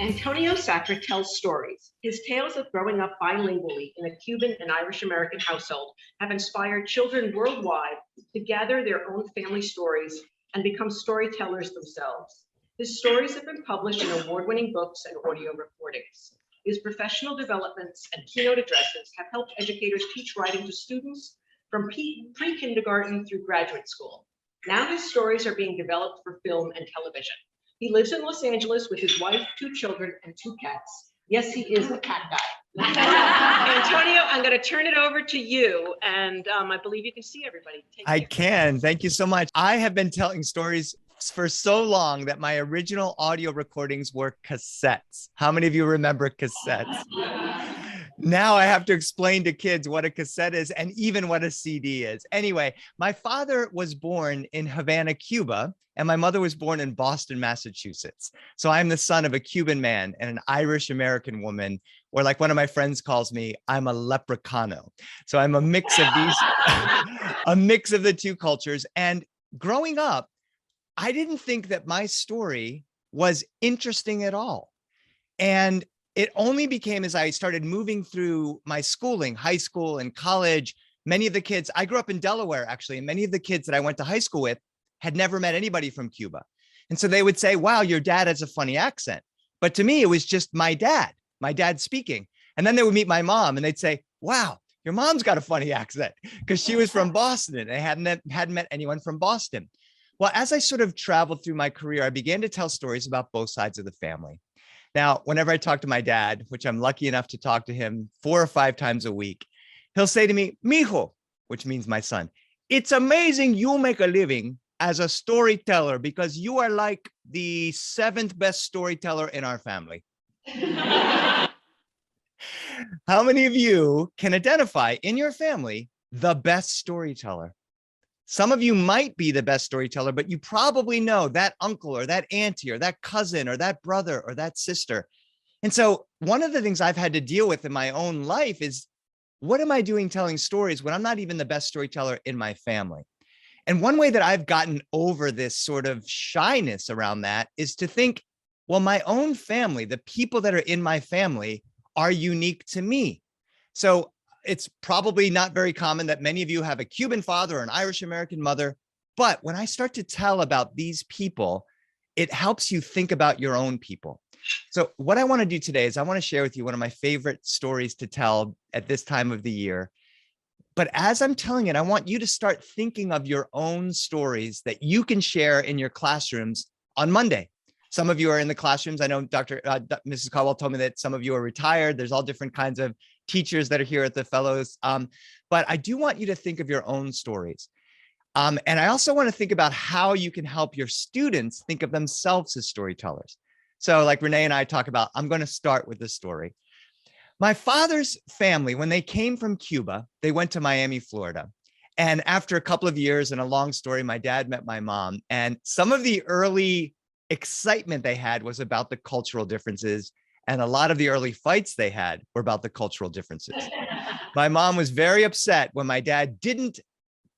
Antonio Satrick tells stories. His tales of growing up bilingually in a Cuban and Irish American household have inspired children worldwide to gather their own family stories and become storytellers themselves. His stories have been published in award-winning books and audio recordings. His professional developments and keynote addresses have helped educators teach writing to students from pre-kindergarten through graduate school. Now his stories are being developed for film and television. He lives in Los Angeles with his wife, 2 children, and 2 cats. Yes, he is the cat guy. Antonio, I'm going to turn it over to you, and I believe you can see everybody. I can. Thank you so much. I have been telling stories for so long that my original audio recordings were cassettes. How many of you remember cassettes? Now I have to explain to kids what a cassette is and even what a CD is. Anyway, my father was born in Havana, Cuba, and my mother was born in Boston, Massachusetts. So I'm the son of a Cuban man and an Irish American woman, or like one of my friends calls me, I'm a leprechaun. So I'm a mix of these, a mix of the two cultures. And growing up, I didn't think that my story was interesting at all. And it only became as I started moving through my schooling, high school and college. Many of the kids, I grew up in Delaware, actually, and many of the kids that I went to high school with had never met anybody from Cuba. And so they would say, wow, your dad has a funny accent. But to me, it was just my dad speaking. And then they would meet my mom and they'd say, wow, your mom's got a funny accent, because she was from Boston and I hadn't met anyone from Boston. Well, as I sort of traveled through my career, I began to tell stories about both sides of the family. Now, whenever I talk to my dad, which I'm lucky enough to talk to him 4 or 5 times a week, he'll say to me, mijo, which means my son, it's amazing you make a living as a storyteller because you are like the 7th best storyteller in our family. How many of you can identify in your family the best storyteller? Some of you might be the best storyteller, but you probably know that uncle or that auntie or that cousin or that brother or that sister. And so one of the things I've had to deal with in my own life is, what am I doing telling stories when I'm not even the best storyteller in my family? And one way that I've gotten over this sort of shyness around that is to think, well, my own family, the people that are in my family are unique to me. So it's probably not very common that many of you have a Cuban father or an Irish American mother. But when I start to tell about these people, it helps you think about your own people. So what I want to do today is I want to share with you one of my favorite stories to tell at this time of the year. But as I'm telling it, I want you to start thinking of your own stories that you can share in your classrooms on Monday. Some of you are in the classrooms. I know Mrs. Caldwell told me that some of you are retired. There's all different kinds of teachers that are here at the fellows. But I do want you to think of your own stories. And I also want to think about how you can help your students think of themselves as storytellers. So like Renee and I talk about, I'm going to start with this story. My father's family, when they came from Cuba, they went to Miami, Florida. And after a couple of years and a long story, my dad met my mom. And some of the early excitement they had was about the cultural differences. And a lot of the early fights they had were about the cultural differences. My mom was very upset when my dad didn't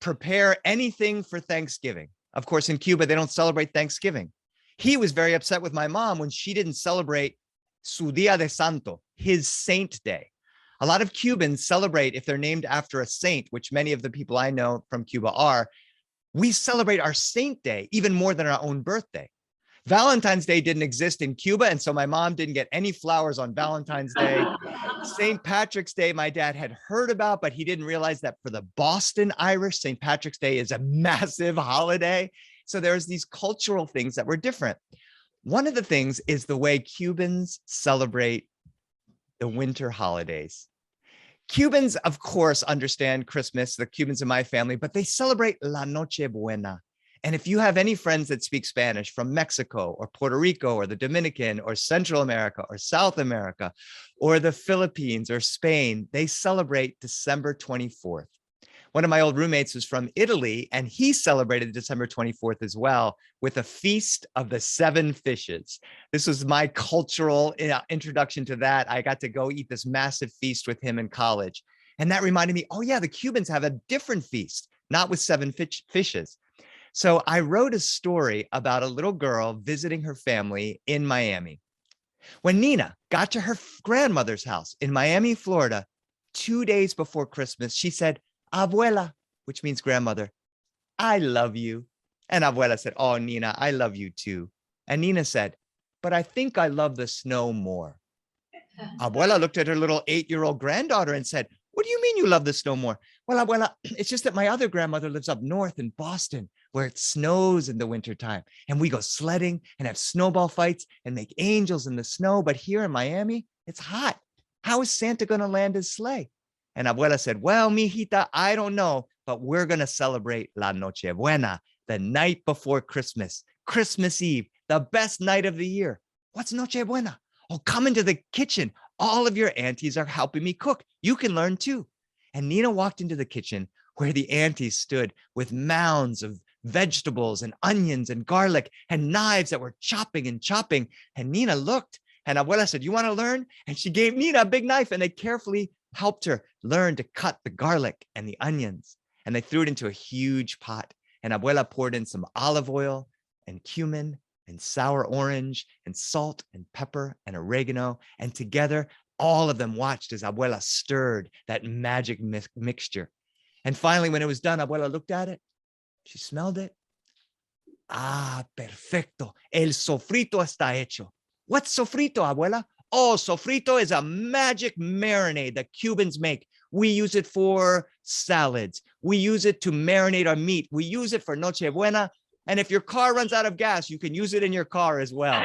prepare anything for Thanksgiving. Of course, in Cuba, they don't celebrate Thanksgiving. He was very upset with my mom when she didn't celebrate su Día de Santo, his saint day. A lot of Cubans celebrate if they're named after a saint, which many of the people I know from Cuba are. We celebrate our saint day even more than our own birthday. Valentine's Day didn't exist in Cuba, and so my mom didn't get any flowers on Valentine's Day. St. Patrick's Day, my dad had heard about, but he didn't realize that for the Boston Irish, St. Patrick's Day is a massive holiday. So there's these cultural things that were different. One of the things is the way Cubans celebrate the winter holidays. Cubans, of course, understand Christmas, the Cubans in my family, but they celebrate La Noche Buena. And if you have any friends that speak Spanish from Mexico or Puerto Rico or the Dominican or Central America or South America or the Philippines or Spain, they celebrate December 24th. One of my old roommates was from Italy, and he celebrated December 24th as well with a feast of the 7 fishes. This was my cultural introduction to that. I got to go eat this massive feast with him in college. And that reminded me, oh yeah, the Cubans have a different feast, not with 7 fishes. So I wrote a story about a little girl visiting her family in Miami. When Nina got to her grandmother's house in Miami, Florida, 2 days before Christmas, she said, Abuela, which means grandmother, I love you. And Abuela said, oh, Nina, I love you too. And Nina said, but I think I love the snow more. Abuela looked at her little 8-year-old granddaughter and said, what do you mean you love the snow more? Well, Abuela, it's just that my other grandmother lives up north in Boston, where it snows in the wintertime. And we go sledding and have snowball fights and make angels in the snow. But here in Miami, it's hot. How is Santa going to land his sleigh? And Abuela said, well, mijita, I don't know, but we're going to celebrate La Nochebuena, the night before Christmas, Christmas Eve, the best night of the year. What's Nochebuena? Oh, come into the kitchen. All of your aunties are helping me cook. You can learn too. And Nina walked into the kitchen where the aunties stood with mounds of vegetables and onions and garlic and knives that were chopping and chopping. And Nina looked and Abuela said, you want to learn? And she gave Nina a big knife and they carefully helped her learn to cut the garlic and the onions. And they threw it into a huge pot. And Abuela poured in some olive oil and cumin and sour orange and salt and pepper and oregano. And together, all of them watched as Abuela stirred that magic mixture. And finally, when it was done, Abuela looked at it. She smelled it. Ah, perfecto. El sofrito está hecho. What's sofrito, Abuela? Oh, sofrito is a magic marinade that Cubans make. We use it for salads. We use it to marinate our meat. We use it for Noche Buena. And if your car runs out of gas, you can use it in your car as well.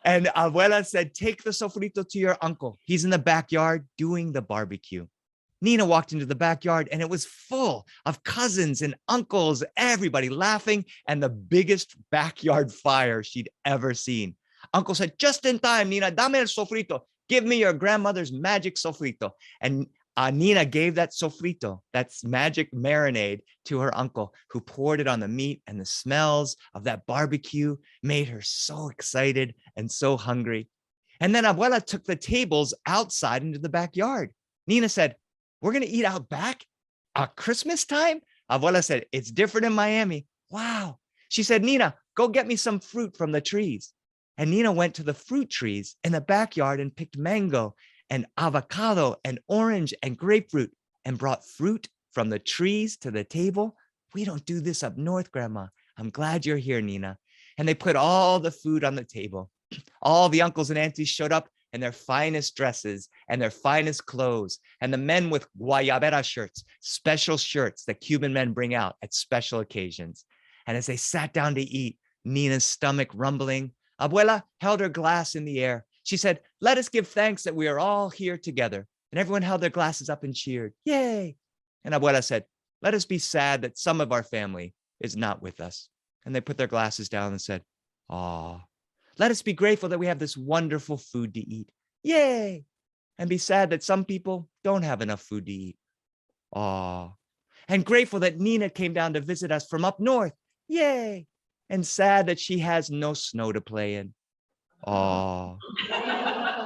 And Abuela said, take the sofrito to your uncle. He's in the backyard doing the barbecue. Nina walked into the backyard and it was full of cousins and uncles, everybody laughing, and the biggest backyard fire she'd ever seen. Uncle said, just in time, Nina, dame el sofrito. Give me your grandmother's magic sofrito. And Nina gave that sofrito, that's magic marinade, to her uncle, who poured it on the meat, and the smells of that barbecue made her so excited and so hungry. And then Abuela took the tables outside into the backyard. Nina said, we're going to eat out back at Christmas time? Abuela said, it's different in Miami. Wow. She said, Nina, go get me some fruit from the trees. And Nina went to the fruit trees in the backyard and picked mango and avocado and orange and grapefruit and brought fruit from the trees to the table. We don't do this up north, Grandma. I'm glad you're here, Nina. And they put all the food on the table. All the uncles and aunties showed up in their finest dresses and their finest clothes. And the men with guayabera shirts, special shirts that Cuban men bring out at special occasions. And as they sat down to eat, Nina's stomach rumbling, Abuela held her glass in the air. She said, let us give thanks that we are all here together. And everyone held their glasses up and cheered. Yay. And Abuela said, let us be sad that some of our family is not with us. And they put their glasses down and said, aw. Let us be grateful that we have this wonderful food to eat. Yay. And be sad that some people don't have enough food to eat. Aw. And grateful that Nina came down to visit us from up north. Yay. And sad that she has no snow to play in. Aw.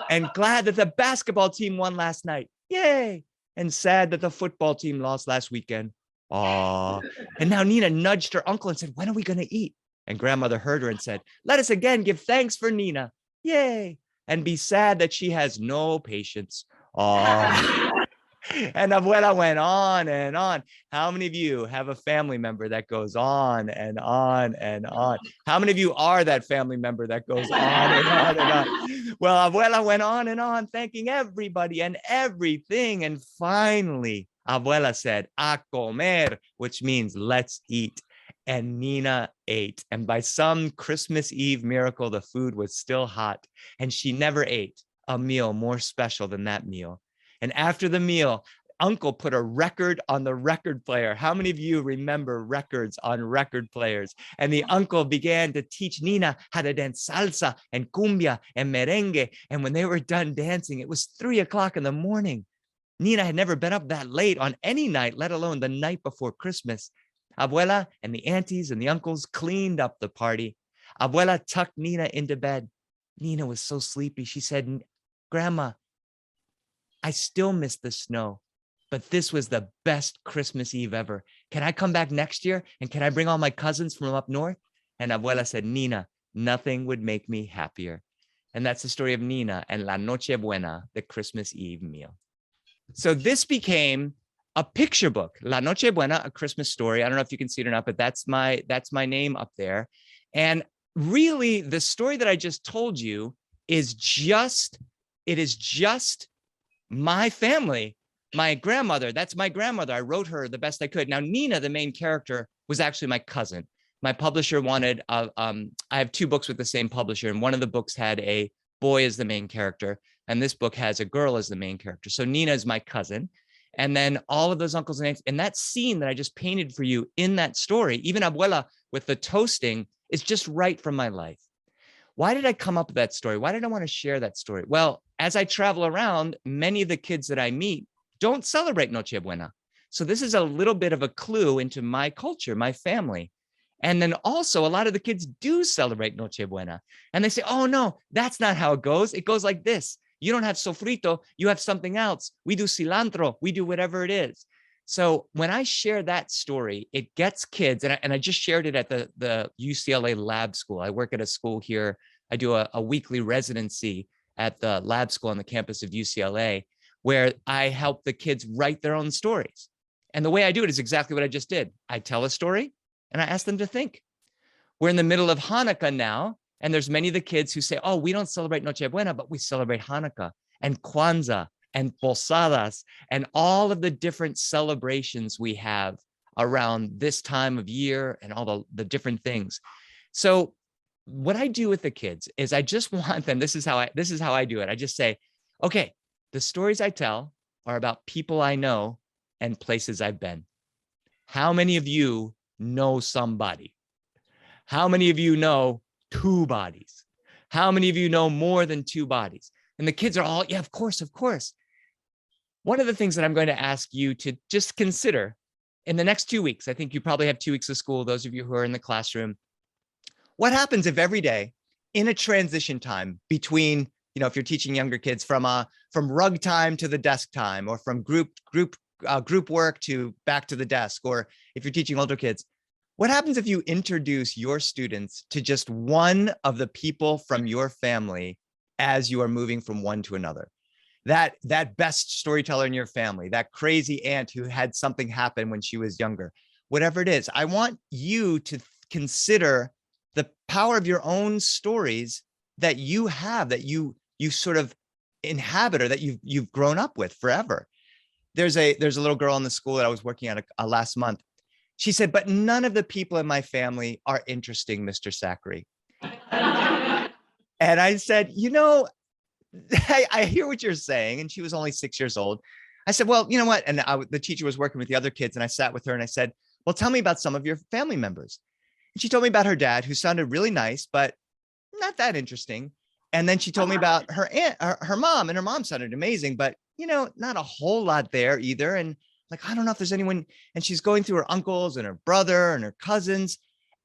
And glad that the basketball team won last night. Yay. And sad that the football team lost last weekend. Aw. And now Nina nudged her uncle and said, when are we going to eat? And grandmother heard her and said, let us again give thanks for Nina. Yay. And be sad that she has no patience. Aw. And Abuela went on and on. How many of you have a family member that goes on and on and on? How many of you are that family member that goes on and on and on? Well, Abuela went on and on, thanking everybody and everything. And finally, Abuela said, a comer, which means let's eat. And Nina ate. And by some Christmas Eve miracle, the food was still hot. And she never ate a meal more special than that meal. And after the meal, Uncle put a record on the record player. How many of you remember records on record players? And the uncle began to teach Nina how to dance salsa and cumbia and merengue. And when they were done dancing, it was 3 o'clock in the morning. Nina had never been up that late on any night, let alone the night before Christmas. Abuela and the aunties and the uncles cleaned up the party. Abuela tucked Nina into bed. Nina was so sleepy. She said, Grandma, I still miss the snow, but this was the best Christmas Eve ever. Can I come back next year? And can I bring all my cousins from up north? And Abuela said, Nina, nothing would make me happier. And that's the story of Nina and La Noche Buena, the Christmas Eve meal. So this became a picture book, La Noche Buena, a Christmas story. I don't know if you can see it or not, but that's my name up there. And really, the story that I just told you is just my family, my grandmother. That's my grandmother. I wrote her the best I could. Now, Nina, the main character, was actually my cousin. My publisher wanted, I have 2 books with the same publisher, and one of the books had a boy as the main character, and this book has a girl as the main character. So Nina is my cousin. And then all of those uncles and aunts, and that scene that I just painted for you in that story, even Abuela with the toasting, is just right from my life. Why did I come up with that story? Why did I want to share that story? Well, as I travel around, many of the kids that I meet don't celebrate Noche Buena. So this is a little bit of a clue into my culture, my family. And then also a lot of the kids do celebrate Noche Buena. And they say, oh no, that's not how it goes. It goes like this. You don't have sofrito, you have something else. We do cilantro, we do whatever it is. So when I share that story, it gets kids, and I just shared it at the UCLA lab school. I work at a school here. I do a weekly residency at the lab school on the campus of UCLA, where I help the kids write their own stories. And the way I do it is exactly what I just did. I tell a story and I ask them to think. We're in the middle of Hanukkah now, and there's many of the kids who say, oh, we don't celebrate Noche Buena, but we celebrate Hanukkah and Kwanzaa and Posadas and all of the different celebrations we have around this time of year and all the different things. So what I do with the kids is I just want them, this is how I do it. I just say, okay, the stories I tell are about people I know and places I've been. How many of you know somebody? How many of you know 2 bodies? How many of you know more than 2 bodies? And the kids are all, yeah, of course, of course. One of the things that I'm going to ask you to just consider in the next 2 weeks, I think you probably have 2 weeks of school, those of you who are in the classroom. What happens if every day in a transition time between, if you're teaching younger kids from rug time to the desk time, or from group work to back to the desk, or if you're teaching older kids, what happens if you introduce your students to just one of the people from your family as you are moving from one to another? That best storyteller in your family, that crazy aunt who had something happen when she was younger, whatever it is, I want you to consider the power of your own stories that you have, that you sort of inhabit, or that you've grown up with forever. There's a little girl in the school that I was working at last month. She said, but none of the people in my family are interesting, Mr. Zachary. And I said, I hear what you're saying. And she was only 6 years old. I said, well, you know what? And the teacher was working with the other kids, and I sat with her and I said, well, tell me about some of your family members. And she told me about her dad, who sounded really nice, but not that interesting. And then she told me about her aunt, her mom, and her mom sounded amazing, but not a whole lot there either. And like, I don't know if there's anyone. And she's going through her uncles and her brother and her cousins.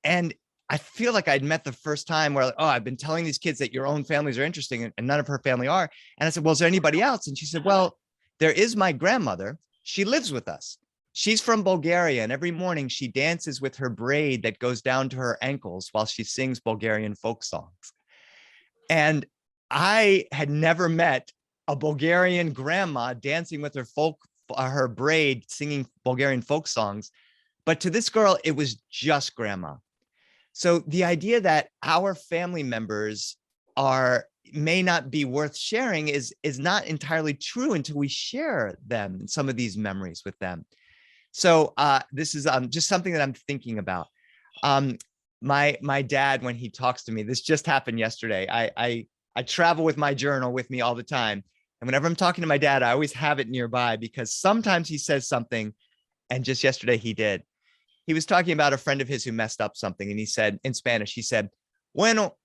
And I feel like I'd met the first time where, oh, I've been telling these kids that your own families are interesting, and none of her family are. And I said, well, is there anybody else? And she said, well, there is my grandmother. She lives with us. She's from Bulgaria, and every morning she dances with her braid that goes down to her ankles while she sings Bulgarian folk songs. And I had never met a Bulgarian grandma dancing with her braid, singing Bulgarian folk songs. But to this girl, it was just grandma. So the idea that our family members may not be worth sharing is not entirely true until we share them, some of these memories with them. So this is just something that I'm thinking about. My dad, when he talks to me, this just happened yesterday. I travel with my journal with me all the time. And whenever I'm talking to my dad, I always have it nearby, because sometimes he says something, and just yesterday he did. He was talking about a friend of his who messed up something, and he said, in Spanish, he said, bueno,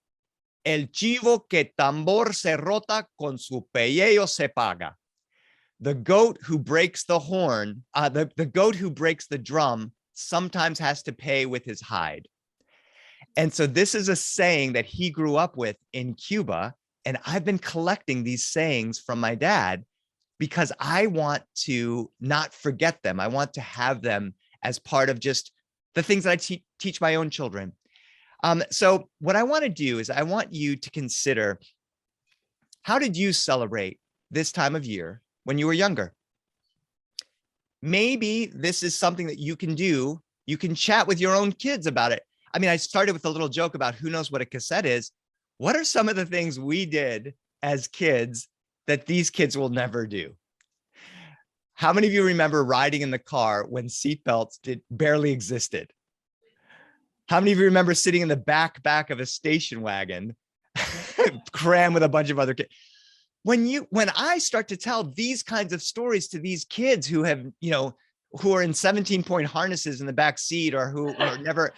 el chivo que tambor se rota con su pellejo se paga. The goat who breaks the horn, the goat who breaks the drum sometimes has to pay with his hide. And so this is a saying that he grew up with in Cuba. And I've been collecting these sayings from my dad because I want to not forget them. I want to have them as part of just the things that I teach my own children. So what I want to do is I want you to consider How did you celebrate this time of year when you were younger? Maybe this is something that you can do. You can chat with your own kids about it. I mean, I started with a little joke about who knows what a cassette is. What are some of the things we did as kids that these kids will never do? How many of you remember riding in the car when seatbelts barely existed? How many of you remember sitting in the back of a station wagon, crammed with a bunch of other kids? When I start to tell these kinds of stories to these kids who have, who are in 17-point harnesses in the back seat, or who are never,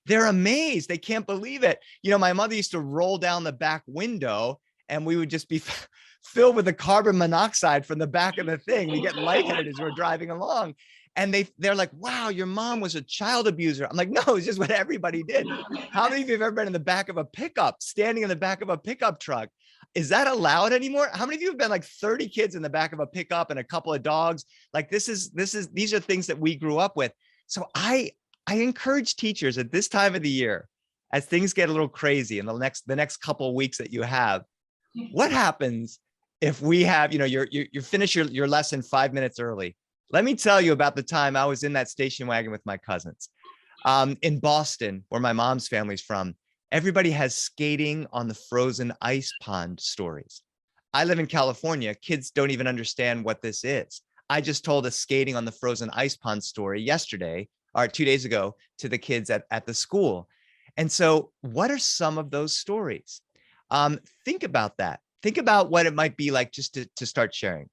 they're amazed. They can't believe it. My mother used to roll down the back window and we would just be filled with the carbon monoxide from the back of the thing. We get lightheaded as we're driving along. And they're like, wow, your mom was a child abuser. I'm like, no, it's just what everybody did. How many of you have ever been in the back of a pickup, standing in the back of a pickup truck? Is that allowed anymore? How many of you have been like 30 kids in the back of a pickup and a couple of dogs? Like these are things that we grew up with. So I encourage teachers at this time of the year, as things get a little crazy in the next couple of weeks that you have, what happens if we have, you finish your lesson 5 minutes early? Let me tell you about the time I was in that station wagon with my cousins. In Boston, where my mom's family's from, everybody has skating on the frozen ice pond stories. I live in California. Kids don't even understand what this is. I just told a skating on the frozen ice pond story yesterday, or 2 days ago, to the kids at the school. And so what are some of those stories? Think about that. Think about what it might be like just to start sharing.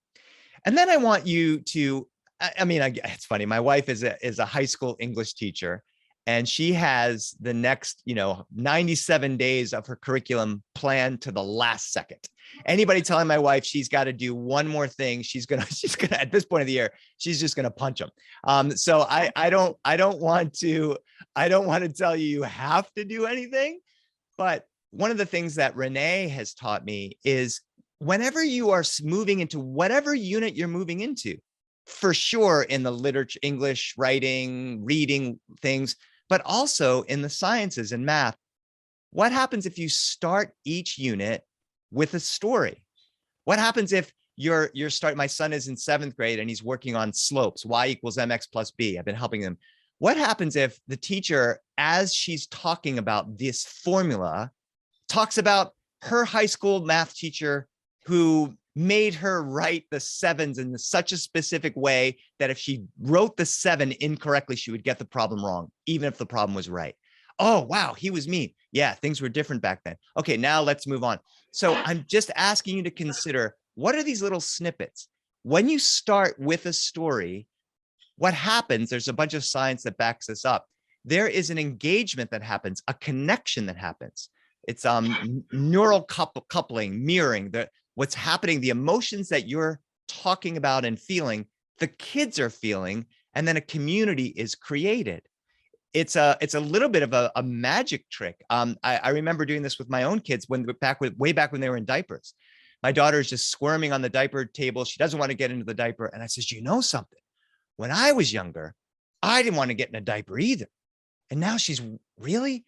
And then I want you to, it's funny. My wife is a high school English teacher, and she has the next, 97 days of her curriculum planned to the last second. Anybody telling my wife she's got to do one more thing, she's gonna at this point of the year, she's just gonna punch them. So I don't want to tell you have to do anything, but one of the things that Renee has taught me is whenever you are moving into whatever unit you're moving into, for sure in the literature, English, writing, reading things, but also in the sciences and math, what happens if you start each unit with a story? What happens if my son is in 7th grade and he's working on slopes, y equals mx plus b. I've been helping him. What happens if the teacher, as she's talking about this formula, talks about her high school math teacher who made her write the 7s in such a specific way that if she wrote the 7 incorrectly, she would get the problem wrong, even if the problem was right. Oh, wow, he was mean. Yeah, things were different back then. Okay, now let's move on. So I'm just asking you to consider, what are these little snippets? When you start with a story, what happens, there's a bunch of science that backs this up. There is an engagement that happens, a connection that happens. It's neural coupling, mirroring, what's happening, the emotions that you're talking about and feeling, the kids are feeling, and then a community is created. It's a little bit of a magic trick. I remember doing this with my own kids way back when they were in diapers. My daughter is just squirming on the diaper table. She doesn't want to get into the diaper. And I says, you know something? When I was younger, I didn't want to get in a diaper either. And now she's really?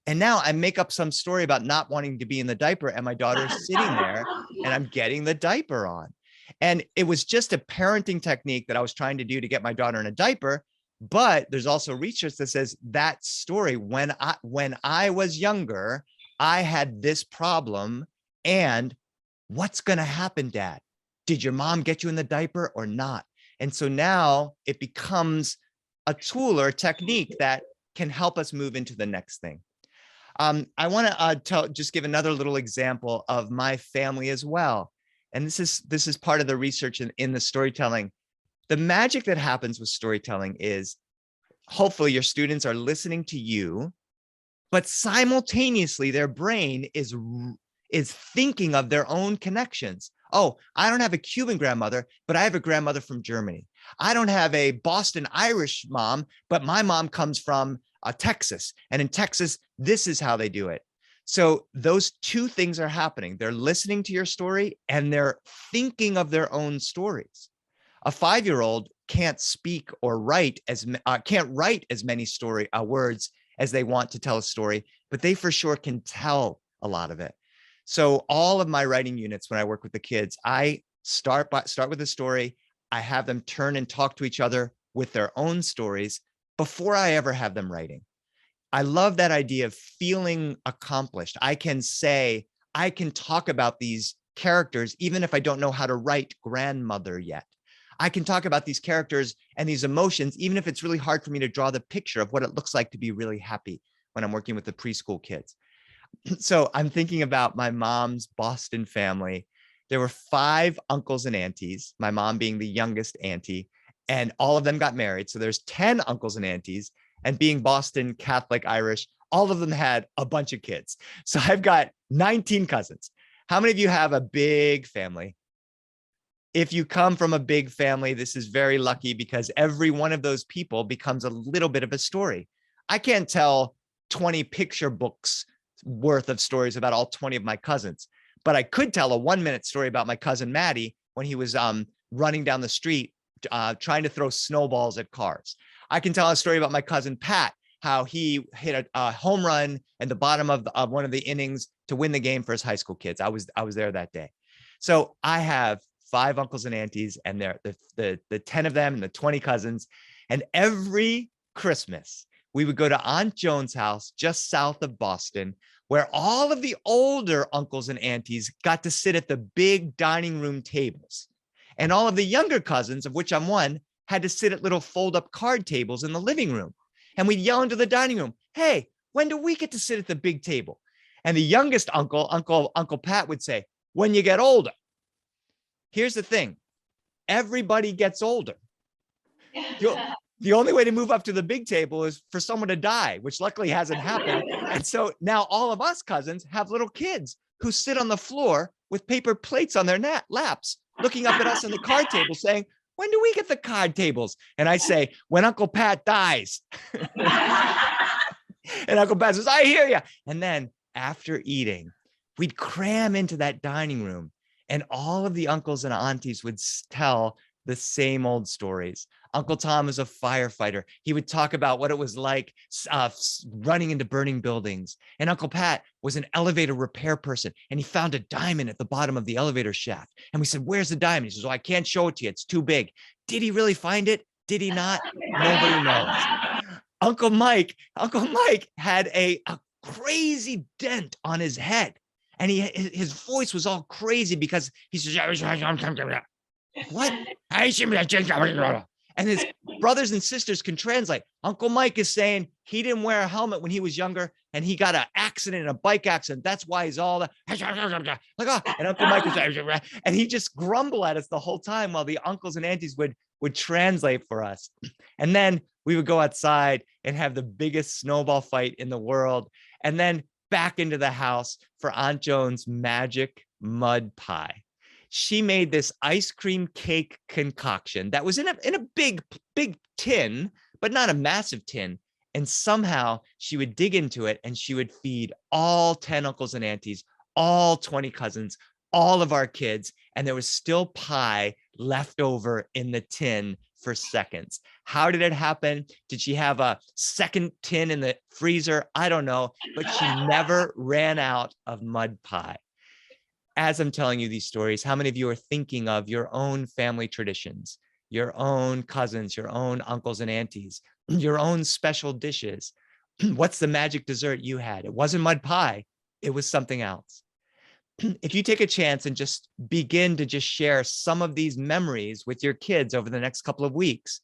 And now I make up some story about not wanting to be in the diaper, and my daughter is sitting there and I'm getting the diaper on. And it was just a parenting technique that I was trying to do to get my daughter in a diaper. But there's also research that says that story, when I was younger, I had this problem. And what's going to happen, Dad? Did your mom get you in the diaper or not? And so now it becomes a tool or a technique that can help us move into the next thing. I want to just give another little example of my family as well. And this is part of the research in the storytelling. The magic that happens with storytelling is hopefully your students are listening to you, but simultaneously their brain is thinking of their own connections. Oh, I don't have a Cuban grandmother, but I have a grandmother from Germany. I don't have a Boston Irish mom, but my mom comes from Texas. And in Texas, this is how they do it. So those two things are happening. They're listening to your story and they're thinking of their own stories. A 5-year-old can't speak or can't write as many words as they want to tell a story, but they for sure can tell a lot of it. So all of my writing units, when I work with the kids, I start with a story. I have them turn and talk to each other with their own stories before I ever have them writing. I love that idea of feeling accomplished. I can talk about these characters, even if I don't know how to write grandmother yet. I can talk about these characters and these emotions, even if it's really hard for me to draw the picture of what it looks like to be really happy when I'm working with the preschool kids. So I'm thinking about my mom's Boston family. There were 5 uncles and aunties, my mom being the youngest auntie, and all of them got married. So there's 10 uncles and aunties. And being Boston Catholic Irish, all of them had a bunch of kids. So I've got 19 cousins. How many of you have a big family? If you come from a big family, this is very lucky because every one of those people becomes a little bit of a story. I can't tell 20 picture books worth of stories about all 20 of my cousins, but I could tell a 1-minute story about my cousin Maddie when he was running down the street trying to throw snowballs at cars. I can tell a story about my cousin Pat, how he hit a home run at the bottom of one of the innings to win the game for his high school kids. I was there that day. So I have 5 uncles and aunties, and they're the 10 of them and the 20 cousins. And every Christmas, we would go to Aunt Joan's house just south of Boston, where all of the older uncles and aunties got to sit at the big dining room tables. And all of the younger cousins, of which I'm one, had to sit at little fold-up card tables in the living room. And we'd yell into the dining room, "Hey, when do we get to sit at the big table?" And the youngest Uncle Pat would say, "When you get older." Here's the thing. Everybody gets older. The only way to move up to the big table is for someone to die, which luckily hasn't happened. And so now all of us cousins have little kids who sit on the floor with paper plates on their laps, looking up at us on the card table saying, "When do we get the card tables?" And I say, "When Uncle Pat dies." And Uncle Pat says, "I hear you." And then after eating, we'd cram into that dining room, and all of the uncles and aunties would tell the same old stories. Uncle Tom was a firefighter. He would talk about what it was like running into burning buildings. And Uncle Pat was an elevator repair person, and he found a diamond at the bottom of the elevator shaft. And we said, "Where's the diamond?" He says, "Oh, I can't show it to you. It's too big." Did he really find it? Did he not? Nobody knows. Uncle Mike had a crazy dent on his head. And his voice was all crazy because he says, "What?" And his brothers and sisters can translate. Uncle Mike is saying he didn't wear a helmet when he was younger, and he got an accident, a bike accident. That's why he's all like, oh. And Uncle Mike is, and he just grumble at us the whole time while the uncles and aunties would translate for us. And then we would go outside and have the biggest snowball fight in the world. And then back into the house for Aunt Joan's magic mud pie. She made this ice cream cake concoction that was in a big tin, but not a massive tin. And somehow she would dig into it and she would feed all 10 uncles and aunties, all 20 cousins, all of our kids. And there was still pie left over in the tin for seconds. How did it happen? Did she have a second tin in the freezer? I don't know, but she never ran out of mud pie. As I'm telling you these stories, how many of you are thinking of your own family traditions, your own cousins, your own uncles and aunties, your own special dishes? What's the magic dessert you had? It wasn't mud pie. It was something else. If you take a chance and just begin to just share some of these memories with your kids over the next couple of weeks,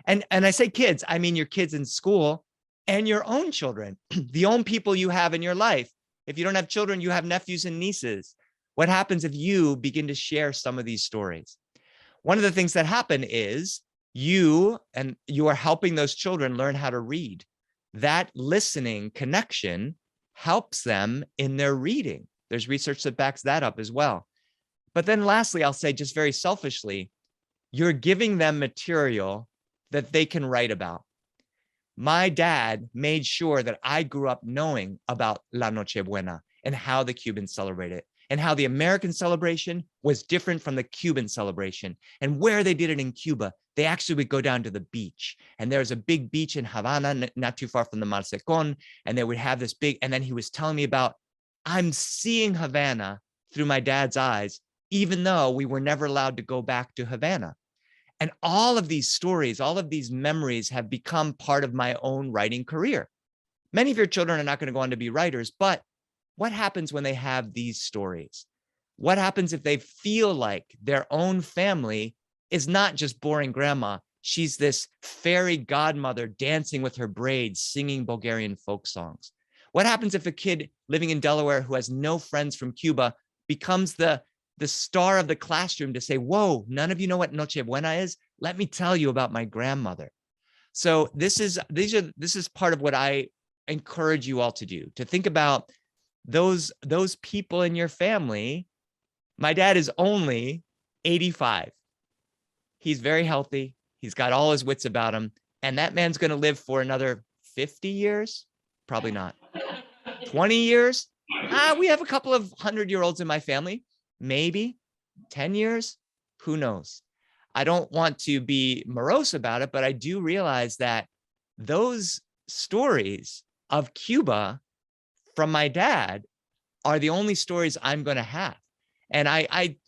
and I say kids, I mean your kids in school and your own children, the own people you have in your life. If you don't have children, you have nephews and nieces. What happens if you begin to share some of these stories? One of the things that happen is you are helping those children learn how to read. That listening connection helps them in their reading. There's research that backs that up as well. But then lastly, I'll say just very selfishly, you're giving them material that they can write about. My dad made sure that I grew up knowing about La Nochebuena and how the Cubans celebrate it, and how the American celebration was different from the Cuban celebration. And where they did it in Cuba, they actually would go down to the beach. And there's a big beach in Havana, not too far from the Mar Secon, and they would have this big, and then he was telling me about I'm seeing Havana through my dad's eyes, even though we were never allowed to go back to Havana. And all of these stories, all of these memories have become part of my own writing career. Many of your children are not going to go on to be writers, but what happens when they have these stories? What happens if they feel like their own family is not just boring grandma? She's this fairy godmother dancing with her braids, singing Bulgarian folk songs. What happens if a kid living in Delaware who has no friends from Cuba becomes the star of the classroom to say, whoa, none of you know what Noche Buena is? Let me tell you about my grandmother. So this is part of what I encourage you all to do, to think about those people in your family. My dad is only 85. He's very healthy. He's got all his wits about him. And that man's going to live for another 50 years? Probably not. 20 years? We have a couple of 100-year-olds in my family. Maybe 10 years? Who knows? I don't want to be morose about it, but I do realize that those stories of Cuba from my dad are the only stories I'm going to have. And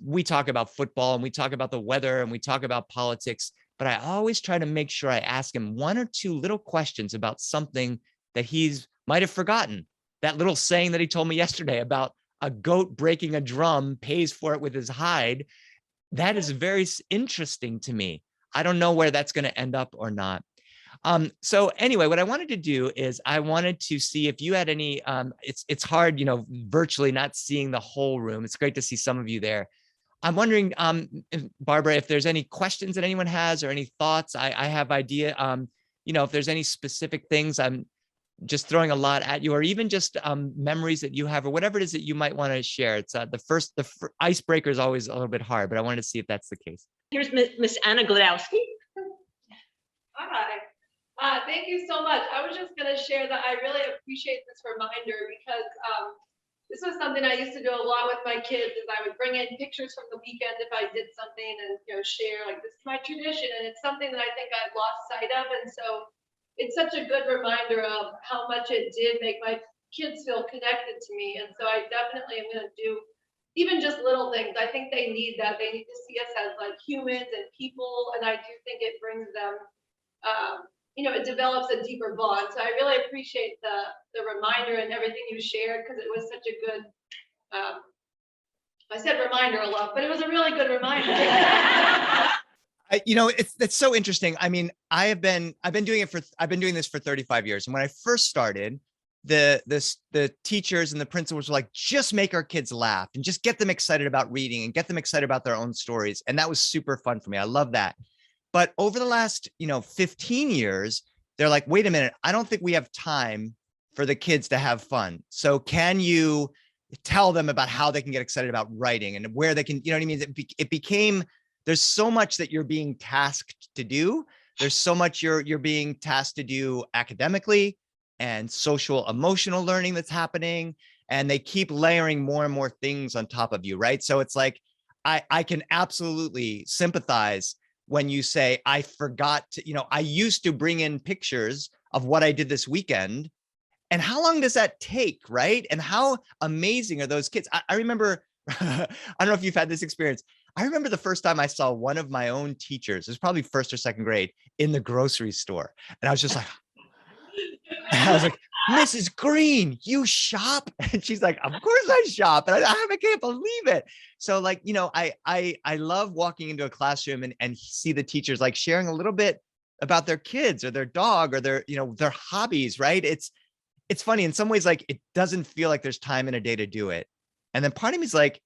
we talk about football and we talk about the weather and we talk about politics, but I always try to make sure I ask him one or two little questions about something that he's might have forgotten. That little saying that he told me yesterday about a goat breaking a drum pays for it with his hide. That is very interesting to me. I don't know where that's going to end up or not. So anyway, what I wanted to do is I wanted to see if you had any, it's hard, virtually not seeing the whole room. It's great to see some of you there. I'm wondering, Barbara, if there's any questions that anyone has or any thoughts. I have idea, if there's any specific things, I'm just throwing a lot at you, or even just memories that you have, or whatever it is that you might want to share. It's the icebreaker is always a little bit hard, but I wanted to see if that's the case. Here's Miss Anna Goldowski. Hi. Thank you so much. I was just going to share that I really appreciate this reminder because this was something I used to do a lot with my kids. Is I would bring in pictures from the weekend if I did something and share like this is my tradition, and it's something that I think I've lost sight of, and so it's such a good reminder of how much it did make my kids feel connected to me, and so I definitely am going to do even just little things. I think they need that. They need to see us as like humans and people, and I do think it brings them. It develops a deeper bond. So I really appreciate the reminder and everything you shared because it was such a good. I said reminder a lot, but it was a really good reminder. It's so interesting. I mean, I've been doing this for 35 years, and when I first started, the teachers and the principals were like, just make our kids laugh and just get them excited about reading and get them excited about their own stories, and that was super fun for me. I love that. But over the last, 15 years, they're like, wait a minute, I don't think we have time for the kids to have fun. So can you tell them about how they can get excited about writing and where they can, you know what I mean? It became, there's so much that you're being tasked to do. There's so much you're being tasked to do academically and social emotional learning that's happening. And they keep layering more and more things on top of you, right? So it's like, I can absolutely sympathize when you say, I forgot to, I used to bring in pictures of what I did this weekend. And how long does that take, right? And how amazing are those kids? I remember, I don't know if you've had this experience. I remember the first time I saw one of my own teachers, it was probably first or second grade, in the grocery store. And I was just like, Mrs. Green, you shop? And she's like, of course I shop. And I can't believe it. So like, I love walking into a classroom and see the teachers like sharing a little bit about their kids or their dog or their hobbies, right? It's funny in some ways, like it doesn't feel like there's time in a day to do it. And then part of me is like,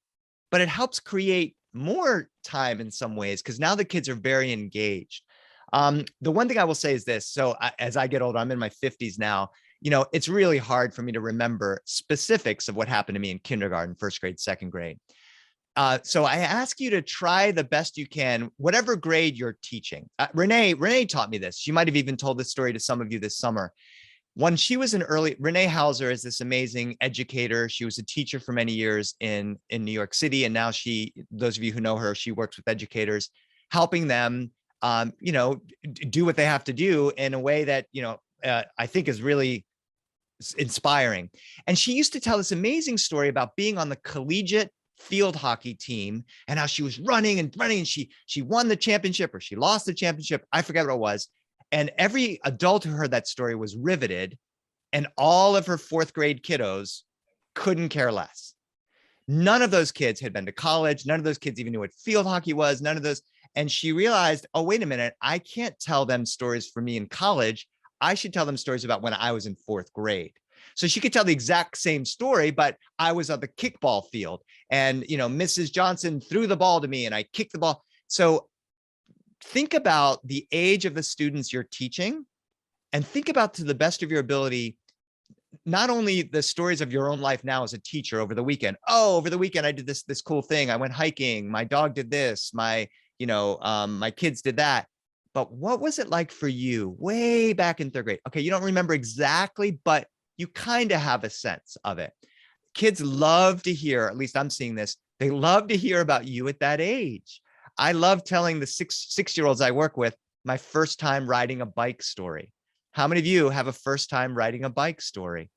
but it helps create more time in some ways because now the kids are very engaged. The one thing I will say is this. So as I get older, I'm in my 50s now, it's really hard for me to remember specifics of what happened to me in kindergarten, first grade, second grade. So I ask you to try the best you can, whatever grade you're teaching. Renee taught me this. She might've even told this story to some of you this summer. When she was Renee Hauser is this amazing educator. She was a teacher for many years in New York City. And now those of you who know her, she works with educators, helping them, do what they have to do in a way that, I think is really inspiring. And she used to tell this amazing story about being on the collegiate field hockey team and how she was running and running, and she won the championship, or she lost the championship. I forget what it was. And every adult who heard that story was riveted, and all of her fourth grade kiddos couldn't care less. None of those kids had been to college. None of those kids even knew what field hockey was. None of those. And she realized, oh, wait a minute, I can't tell them stories for me in college. I should tell them stories about when I was in fourth grade. So she could tell the exact same story, but I was on the kickball field, and, you know, Mrs. Johnson threw the ball to me and I kicked the ball. So think about the age of the students you're teaching, and think about, to the best of your ability, not only the stories of your own life now as a teacher over the weekend. Oh, over the weekend, I did this cool thing. I went hiking. My dog did this. My kids did that. But what was it like for you way back in third grade? Okay, you don't remember exactly, but you kind of have a sense of it. Kids love to hear, at least I'm seeing this, they love to hear about you at that age. I love telling the six-year-olds I work with my first time riding a bike story. How many of you have a first time riding a bike story?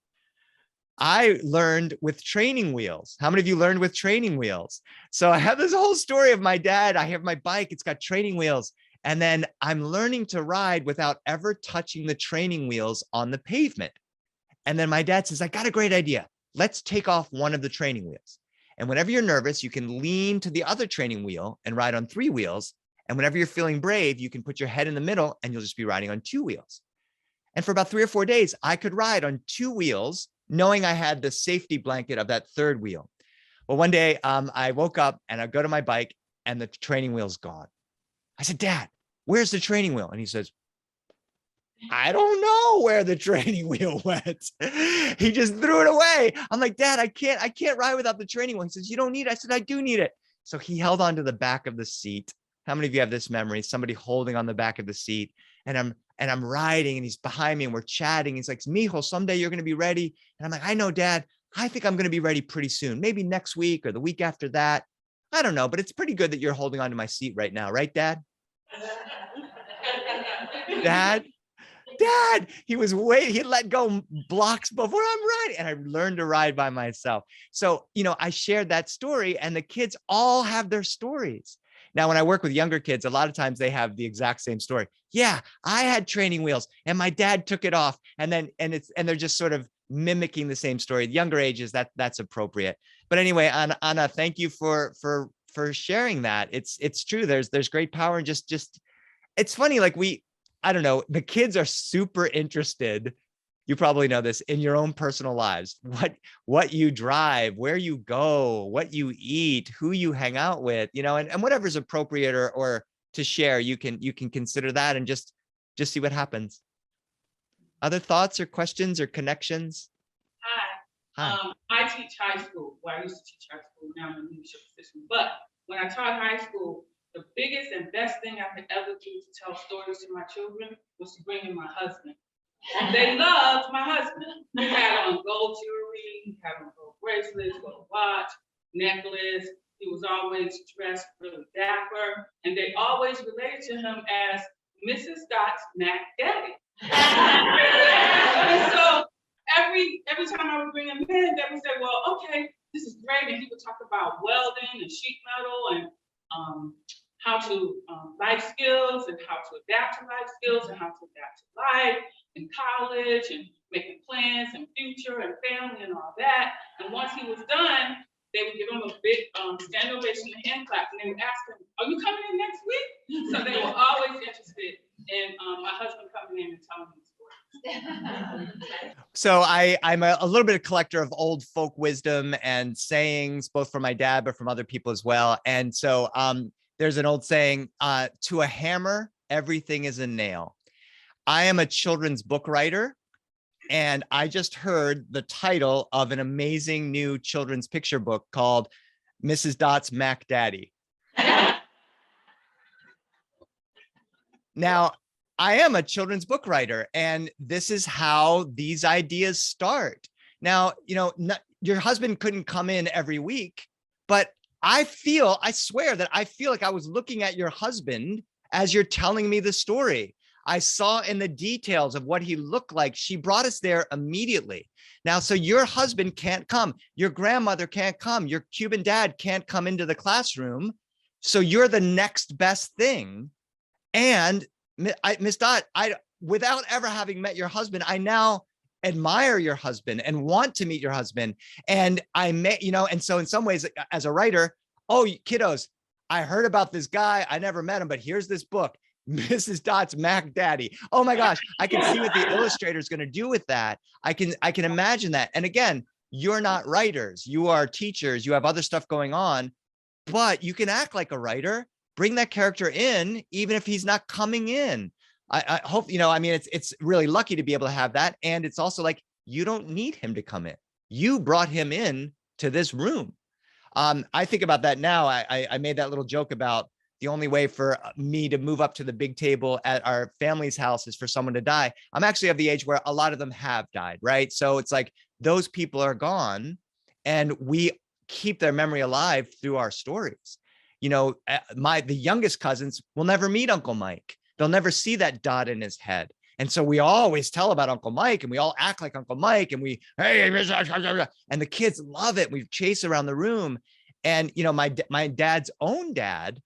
I learned with training wheels. How many of you learned with training wheels? So I have this whole story of my dad. I have my bike, it's got training wheels. And then I'm learning to ride without ever touching the training wheels on the pavement. And then my dad says, I got a great idea. Let's take off one of the training wheels. And whenever you're nervous, you can lean to the other training wheel and ride on 3 wheels. And whenever you're feeling brave, you can put your head in the middle and you'll just be riding on 2 wheels. And for about 3 or 4 days, I could ride on 2 wheels, knowing I had the safety blanket of that 3rd wheel. Well, one day I woke up and I go to my bike and the training wheel's gone. I said, Dad, where's the training wheel? And he says, I don't know where the training wheel went. He just threw it away. I'm like, Dad, I can't ride without the training wheel. He says, you don't need it. I said, I do need it. So he held onto the back of the seat. How many of you have this memory? Somebody holding on the back of the seat, and I'm riding, and he's behind me and we're chatting. He's like, Mijo, someday you're going to be ready. And I'm like, I know, Dad, I think I'm going to be ready pretty soon. Maybe next week or the week after that. I don't know, but it's pretty good that you're holding onto my seat right now. Right, Dad? Dad, he was waiting. He let go blocks before I'm riding, and I learned to ride by myself. So, I shared that story, and the kids all have their stories. Now, when I work with younger kids, a lot of times they have the exact same story. Yeah, I had training wheels and my dad took it off, and they're just sort of mimicking the same story. At younger ages, that's appropriate. But anyway, Anna, thank you for sharing that. It's true. There's great power in just it's funny, like I don't know, the kids are super interested. You probably know this, in your own personal lives, what you drive, where you go, what you eat, who you hang out with, and whatever's appropriate or to share, you can consider that and just see what happens. Other thoughts or questions or connections? Hi. I teach high school. Well, I used to teach high school. Now I'm in a leadership position. But when I taught high school, the biggest and best thing I could ever do to tell stories to my children was to bring in my husband. They loved my husband. He had on gold jewelry, he had on gold bracelets, gold watch, necklace. He was always dressed really dapper, and they always related to him as Mrs. Scott's Mac Daddy. And so every time I would bring him in, they would say, well, okay, this is great. And he would talk about welding and sheet metal and how to life skills and how to adapt to life skills and how to adapt to life in college and making plans and future and family and all that. And once he was done, they would give him a big standing ovation and hand clap, and they would ask him, are you coming in next week? So they were always interested in my husband coming in and telling them stories. So I'm a little bit of collector of old folk wisdom and sayings, both from my dad, but from other people as well. And so there's an old saying, to a hammer, everything is a nail. I am a children's book writer, and I just heard the title of an amazing new children's picture book called Mrs. Dot's Mac Daddy. Now, I am a children's book writer, and this is how these ideas start. Now, your husband couldn't come in every week, but I swear that I feel like I was looking at your husband as you're telling me the story. I saw in the details of what he looked like. She brought us there immediately. Now, so your husband can't come, your grandmother can't come, your Cuban dad can't come into the classroom. So you're the next best thing. And Miss Dot, without ever having met your husband, I now admire your husband and want to meet your husband. And I met, and so in some ways, as a writer, oh, kiddos, I heard about this guy. I never met him, but here's this book, Mrs. Dot's Mac Daddy. Oh my gosh, I can see what the illustrator is going to do with that. I can imagine that. And again, you're not writers. You are teachers. You have other stuff going on, but you can act like a writer. Bring that character in, even if he's not coming in. I hope, it's really lucky to be able to have that. And it's also like, you don't need him to come in. You brought him in to this room. I think about that now. I made that little joke about the only way for me to move up to the big table at our family's house is for someone to die. I'm actually of the age where a lot of them have died, right? So it's like those people are gone and we keep their memory alive through our stories. The youngest cousins will never meet Uncle Mike. They'll never see that dot in his head. And so we always tell about Uncle Mike and we all act like Uncle Mike and and the kids love it. We chase around the room. And, my dad's own dad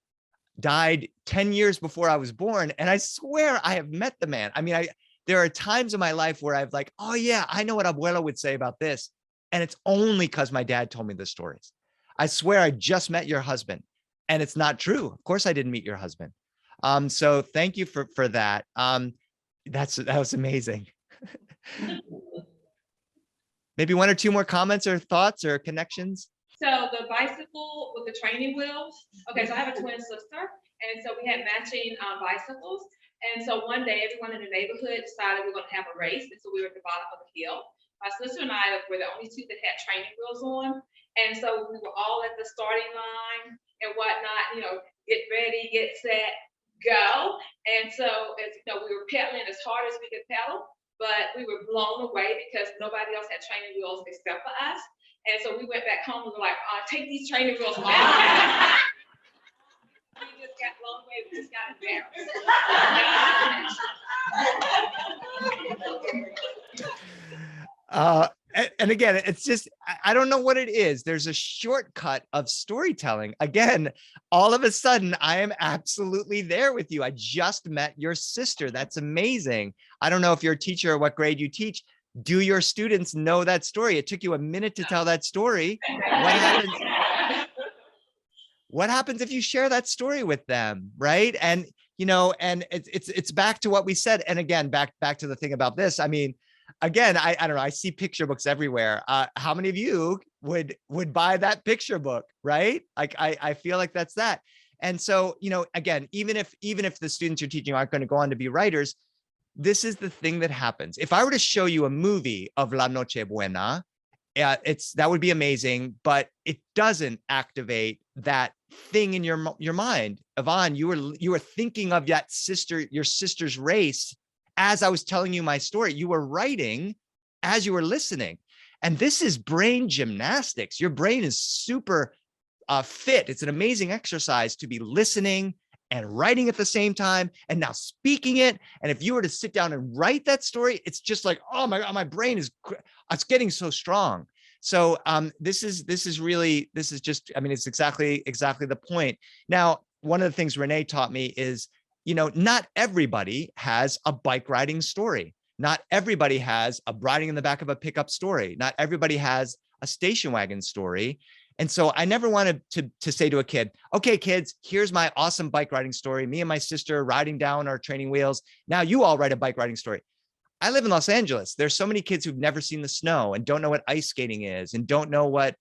died 10 years before I was born. And I swear I have met the man. I mean, there are times in my life where I've like, oh yeah, I know what Abuela would say about this. And it's only because my dad told me the stories. I swear I just met your husband. And it's not true. Of course I didn't meet your husband. So thank you for that. That was amazing. Maybe one or two more comments or thoughts or connections. So the bicycle with the training wheels. Okay, so I have a twin sister, and so we had matching bicycles. And so one day, everyone in the neighborhood decided we were going to have a race, and so we were at the bottom of the hill. My sister and I were the only two that had training wheels on, and so we were all at the starting line and whatnot. Get ready, get set, go. And so, as we were pedaling as hard as we could pedal, but we were blown away because nobody else had training wheels except for us. And so we went back home and were like, take these training wheels back. We just got blown away. We just got embarrassed. And again, it's just, I don't know what it is. There's a shortcut of storytelling. Again, all of a sudden, I am absolutely there with you. I just met your sister. That's amazing. I don't know if you're a teacher or what grade you teach. Do your students know that story? It took you a minute to tell that story. What happens if you share that story with them, right? And and it's back to what we said. And again, back to the thing about this. I mean, again, I don't know. I see picture books everywhere. How many of you would buy that picture book, right? Like I feel like that's that. And so again, even if the students you're teaching aren't going to go on to be writers, this is the thing that happens. If I were to show you a movie of La Noche Buena, that would be amazing, but it doesn't activate that thing in your mind. Yvonne, you were thinking of your sister's race as I was telling you my story. You were writing as you were listening. And this is brain gymnastics. Your brain is super fit. It's an amazing exercise to be listening and writing at the same time and now speaking it. And if you were to sit down and write that story, it's just like, oh my God, my brain it's getting so strong. So this is just, I mean, it's exactly the point. Now, one of the things Renee taught me is, not everybody has a bike riding story. Not everybody has a riding in the back of a pickup story. Not everybody has a station wagon story. And so I never wanted to say to a kid, okay, kids, here's my awesome bike riding story. Me and my sister riding down our training wheels. Now you all write a bike riding story. I live in Los Angeles. There's so many kids who've never seen the snow and don't know what ice skating is and don't know what,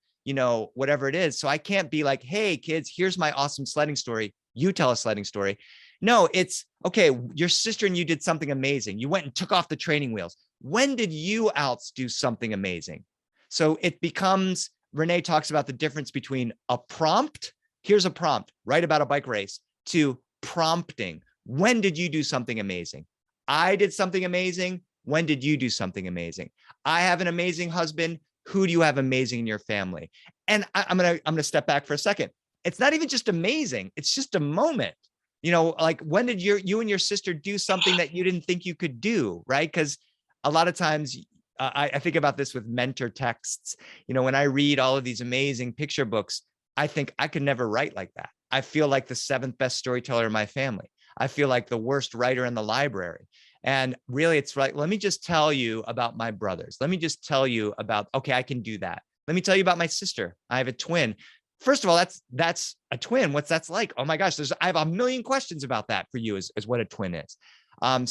whatever it is. So I can't be like, hey, kids, here's my awesome sledding story. You tell a sledding story. No, it's, okay, your sister and you did something amazing. You went and took off the training wheels. When did you else do something amazing? So it becomes, Renee talks about the difference between a prompt, here's a prompt, write about a bike race, to prompting. When did you do something amazing? I did something amazing. When did you do something amazing? I have an amazing husband. Who do you have amazing in your family? And I'm gonna step back for a second. It's not even just amazing. It's just a moment. You know, like when did you and your sister do something that you didn't think you could do, right? Because a lot of times I think about this with mentor texts. You know, when I read all of these amazing picture books, I think I could never write like that. I feel like the seventh best storyteller in my family. I feel like the worst writer in the library. And really, it's like, let me just tell you about my brothers. Let me just tell you about, okay, I can do that. Let me tell you about my sister. I have a twin. First of all, that's a twin. What's that's like? Oh my gosh, I have a million questions about that for you as what a twin is.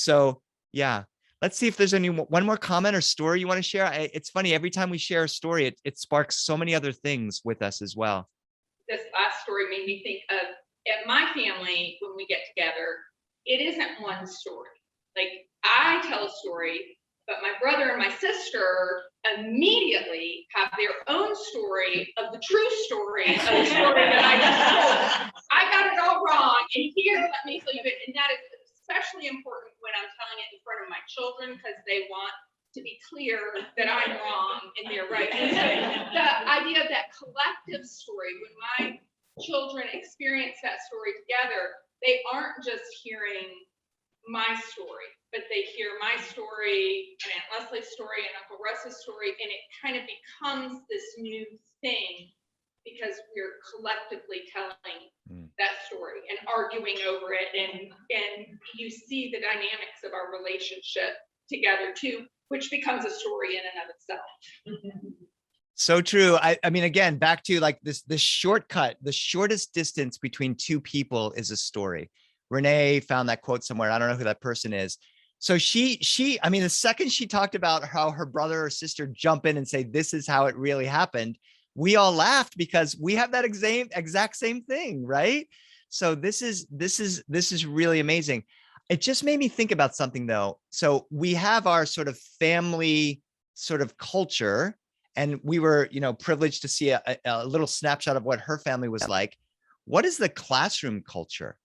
So yeah, let's see if there's one more comment or story you want to share. It's funny, every time we share a story, it sparks so many other things with us as well. This last story made me think of, at my family, when we get together, it isn't one story. Like, I tell a story, but my brother and my sister immediately have their own story of the true story of the story that I just told. I got it all wrong, and here, let me tell you it. And that is especially important when I'm telling it in front of my children, because they want to be clear that I'm wrong and they're right. And so the idea of that collective story, when my children experience that story together, they aren't just hearing my story, but they hear my story, and Aunt Leslie's story, and Uncle Russ's story, and it kind of becomes this new thing because we're collectively telling that story and arguing over it, and you see the dynamics of our relationship together too, which becomes a story in and of itself. So true. I mean, again, back to like this shortcut, the shortest distance between two people is a story. Renee found that quote somewhere. I don't know who that person is. So I mean, the second she talked about how her brother or sister jump in and say, this is how it really happened, we all laughed because we have that exact same thing, right? So this is really amazing. It just made me think about something though. So we have our sort of family sort of culture, and we were, you know, privileged to see a little snapshot of what her family was like. What is the classroom culture?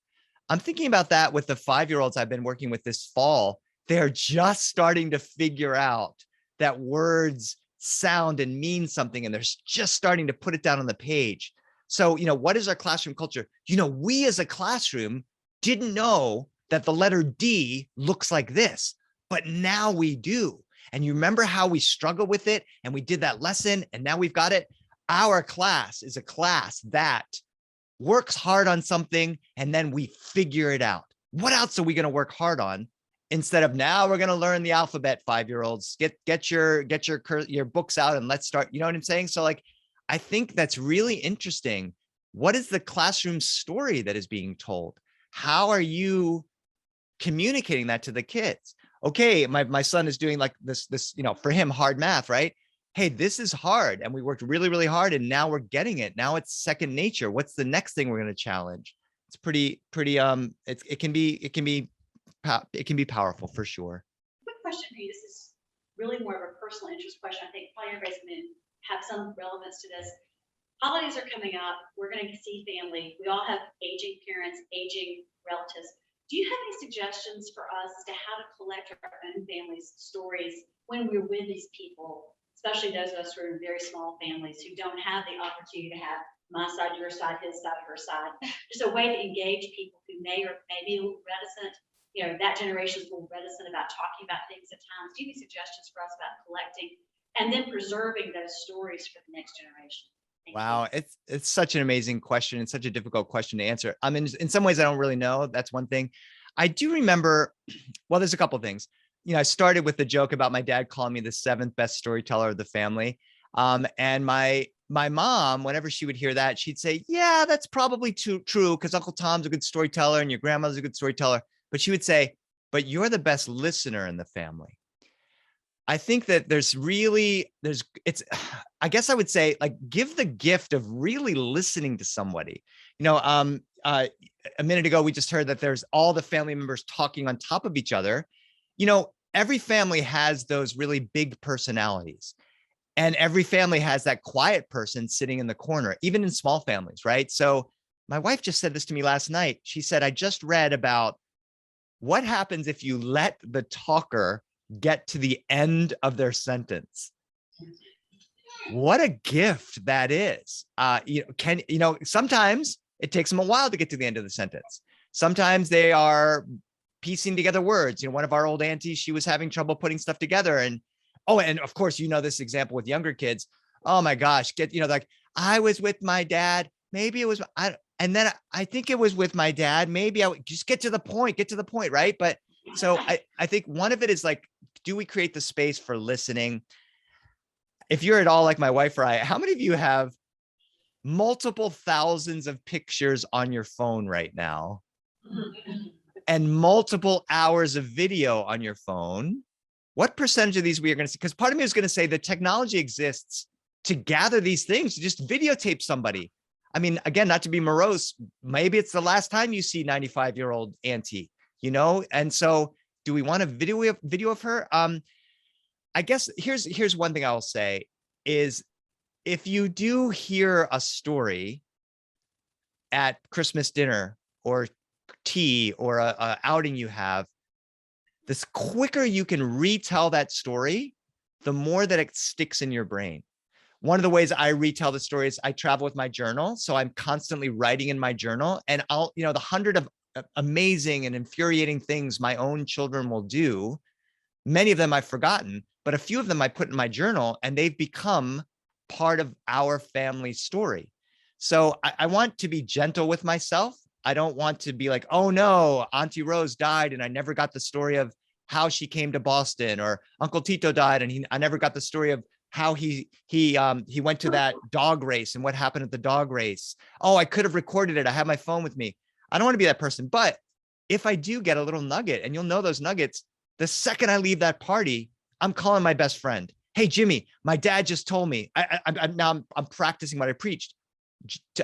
I'm thinking about that with the 5-year-olds I've been working with this fall. They're just starting to figure out that words sound and mean something, and they're just starting to put it down on the page. So, you know, what is our classroom culture? You know, we as a classroom didn't know that the letter D looks like this, but now we do. And you remember how we struggled with it, and we did that lesson, and now we've got it. Our class is a class that works hard on something, and then we figure it out. What else are we going to work hard on instead of now we're going to learn the alphabet? 5-year-olds, get your books out and let's start. You know what I'm saying? So like, I think that's really interesting. What is the classroom story that is being told? How are you communicating that to the kids? Okay, my son is doing like this, you know, for him, hard math, right? Hey, this is hard, and we worked really, really hard, and now we're getting it. Now it's second nature. What's the next thing we're going to challenge? It's pretty. It can be powerful for sure. Quick question for you. This is really more of a personal interest question. I think probably everybody's going to have some relevance to this. Holidays are coming up. We're going to see family. We all have aging parents, aging relatives. Do you have any suggestions for us as to how to collect our own family's stories when we're with these people, especially those of us who are in very small families who don't have the opportunity to have my side, your side, his side, her side? Just a way to engage people who may be a little reticent. You know, that generation is a little reticent about talking about things at times. Do you have any suggestions for us about collecting and then preserving those stories for the next generation? Wow, it's such an amazing question and such a difficult question to answer. I mean, in some ways, I don't really know. That's one thing. I do remember, well, there's a couple of things. You know, I started with the joke about my dad calling me the 7th best storyteller of the family. And my mom, whenever she would hear that, she'd say, yeah, that's probably true because Uncle Tom's a good storyteller and your grandmother's a good storyteller. But she would say, but you're the best listener in the family. I think that I guess I would say, like, give the gift of really listening to somebody. You know, a minute ago, we just heard that there's all the family members talking on top of each other. You know, every family has those really big personalities, and every family has that quiet person sitting in the corner, even in small families, right? So my wife just said this to me last night. She said, I just read about what happens if you let the talker get to the end of their sentence. What a gift that is. Sometimes it takes them a while to get to the end of the sentence. Sometimes they are piecing together words. One of our old aunties, she was having trouble putting stuff together. And oh, and of course, this example with younger kids. Oh my gosh, like I was with my dad. Maybe it was, and then I think it was with my dad. Maybe I would just get to the point, right? But so I think one of it is like, do we create the space for listening? If you're at all like my wife or I, how many of you have multiple thousands of pictures on your phone right now and multiple hours of video on your phone? What percentage of these we are going to see? Because part of me is going to say the technology exists to gather these things, to just videotape somebody. I mean, again, not to be morose, maybe it's the last time you see 95-year-old auntie, And so do we want a video of her? I guess here's one thing I'll say is, if you do hear a story at Christmas dinner or tea or a outing you have, the quicker you can retell that story, the more that it sticks in your brain. One of the ways I retell the story is I travel with my journal. So I'm constantly writing in my journal, and I'll, the 100 of amazing and infuriating things my own children will do. Many of them I've forgotten, but a few of them I put in my journal, and they've become part of our family story. So I want to be gentle with myself. I don't want to be like, oh no, Auntie Rose died and I never got the story of how she came to Boston, or Uncle Tito died and I never got the story of how he went to that dog race and what happened at the dog race. Oh, I could have recorded it. I have my phone with me. I don't want to be that person. But if I do get a little nugget, and you'll know those nuggets, the second I leave that party, I'm calling my best friend. Hey, Jimmy, my dad just told me. I'm practicing what I preached.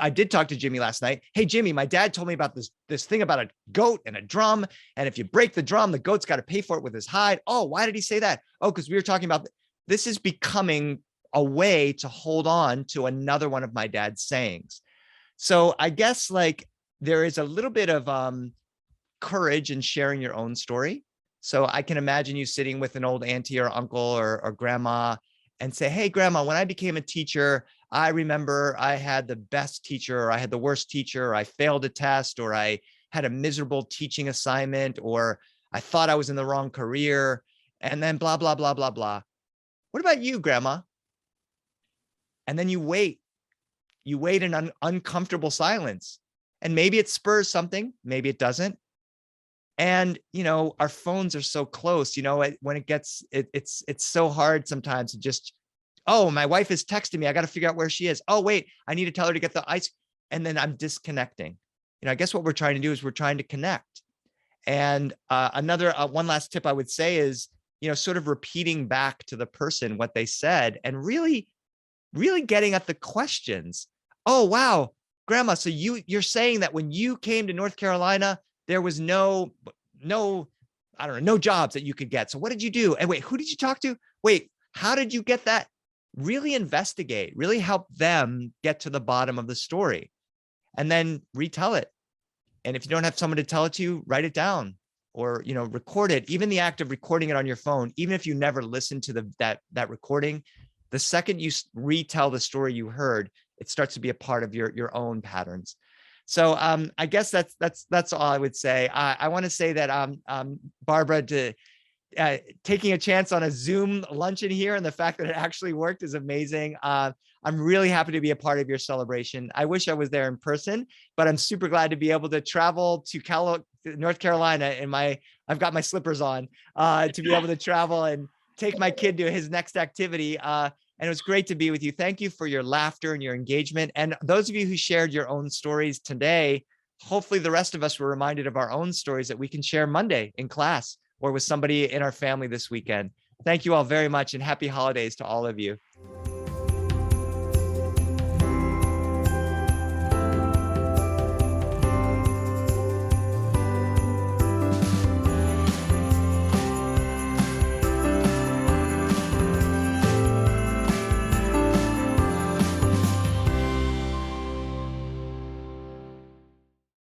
I did talk to Jimmy last night. Hey, Jimmy, my dad told me about this thing about a goat and a drum. And if you break the drum, the goat's got to pay for it with his hide. Oh, why did he say that? Oh, because we were talking about this. Is becoming a way to hold on to another one of my dad's sayings. So I guess like there is a little bit of courage in sharing your own story. So I can imagine you sitting with an old auntie or uncle or grandma and say, hey, grandma, when I became a teacher, I remember I had the best teacher, or I had the worst teacher, or I failed a test, or I had a miserable teaching assignment, or I thought I was in the wrong career, and then blah, blah, blah, blah, blah. What about you, grandma? And then you wait in an uncomfortable silence, and maybe it spurs something, maybe it doesn't. And, our phones are so close, when it gets, it's so hard sometimes to just, oh, my wife is texting me. I got to figure out where she is. Oh, wait, I need to tell her to get the ice. And then I'm disconnecting. I guess what we're trying to do is we're trying to connect. And one last tip I would say is, sort of repeating back to the person what they said, and really, really getting at the questions. Oh, wow, grandma. So you're saying that when you came to North Carolina, there was no, I don't know, no jobs that you could get. So what did you do? And wait, who did you talk to? Wait, how did you get that? Really investigate, really help them get to the bottom of the story, and then retell it. And if you don't have someone to tell it to, write it down, or, record it. Even the act of recording it on your phone, even if you never listen to that recording, the second you retell the story you heard, it starts to be a part of your own patterns. So I guess that's all I would say. I want to say that Barbara, taking a chance on a Zoom luncheon here, and the fact that it actually worked is amazing. I'm really happy to be a part of your celebration. I wish I was there in person, but I'm super glad to be able to travel to North Carolina I've got my slippers on, to be able to travel and take my kid to his next activity. And it was great to be with you. Thank you for your laughter and your engagement. And those of you who shared your own stories today, hopefully the rest of us were reminded of our own stories that we can share Monday in class or with somebody in our family this weekend. Thank you all very much, and happy holidays to all of you.